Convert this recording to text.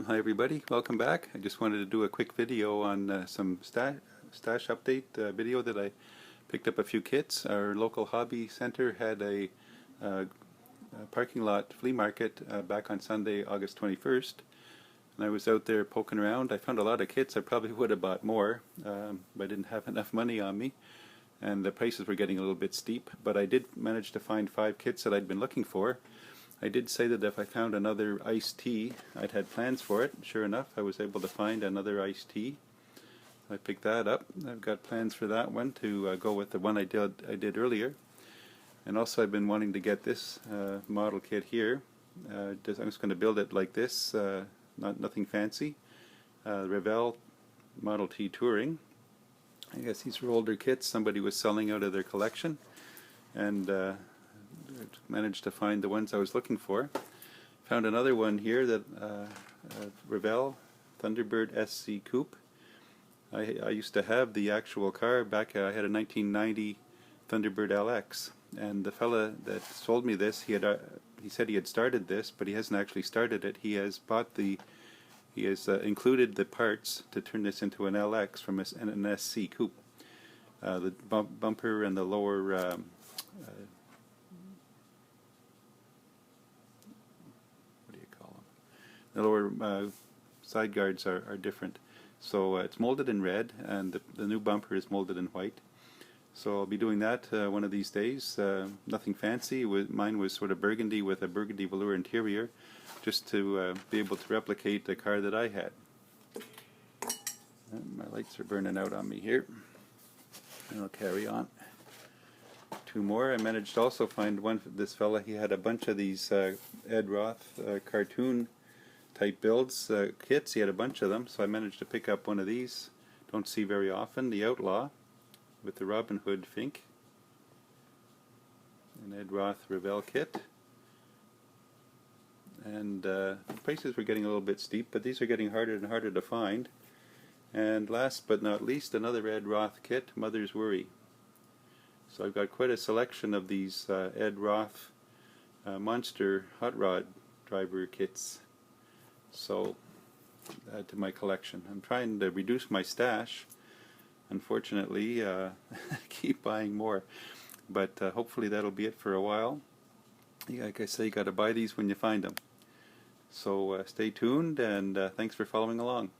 Hi everybody, welcome back. I just wanted to do a quick video on some stash update video that I picked up a few kits. Our local hobby center had a parking lot flea market back on Sunday, August 21st. And I was out there poking around. I found a lot of kits. I probably would have bought more, but I didn't have enough money on me. And the prices were getting a little bit steep, but I did manage to find 5 kits that I'd been looking for. I did say that if I found another iced tea, I'd had plans for it. Sure enough, I was able to find another iced tea. I picked that up. I've got plans for that one to go with the one I did earlier. And also I've been wanting to get this model kit here. I'm just going to build it like this, nothing fancy. Revell Model T Touring. I guess these were older kits somebody was selling out of their collection, and managed to find the ones I was looking for. Found another one here that Revell Thunderbird SC Coupe. I used to have the actual car back. I had a 1990 Thunderbird LX, and the fella that sold me this, he said he had started this, but he hasn't actually started it. He has included the parts to turn this into an LX from an SC Coupe. The bumper and the lower the lower side guards are different. So it's molded in red, and the new bumper is molded in white. So I'll be doing that one of these days. Nothing fancy. Mine was sort of burgundy with a burgundy velour interior, just to be able to replicate the car that I had. And my lights are burning out on me here. And I'll carry on. 2 more. I managed to also find one for this fella. He had a bunch of these Edroth cartoon type builds kits. He had a bunch of them, so I managed to pick up one of these. Don't see very often. The Outlaw with the Robin Hood Fink. An Edroth Revel kit. And the prices were getting a little bit steep, but these are getting harder and harder to find. And last but not least, another Edroth kit, Mother's Worry. So I've got quite a selection of these Edroth monster hot rod driver kits. So add to my collection. I'm trying to reduce my stash. Unfortunately, keep buying more, but hopefully that'll be it for a while. Like I say, you got to buy these when you find them. So stay tuned, and thanks for following along.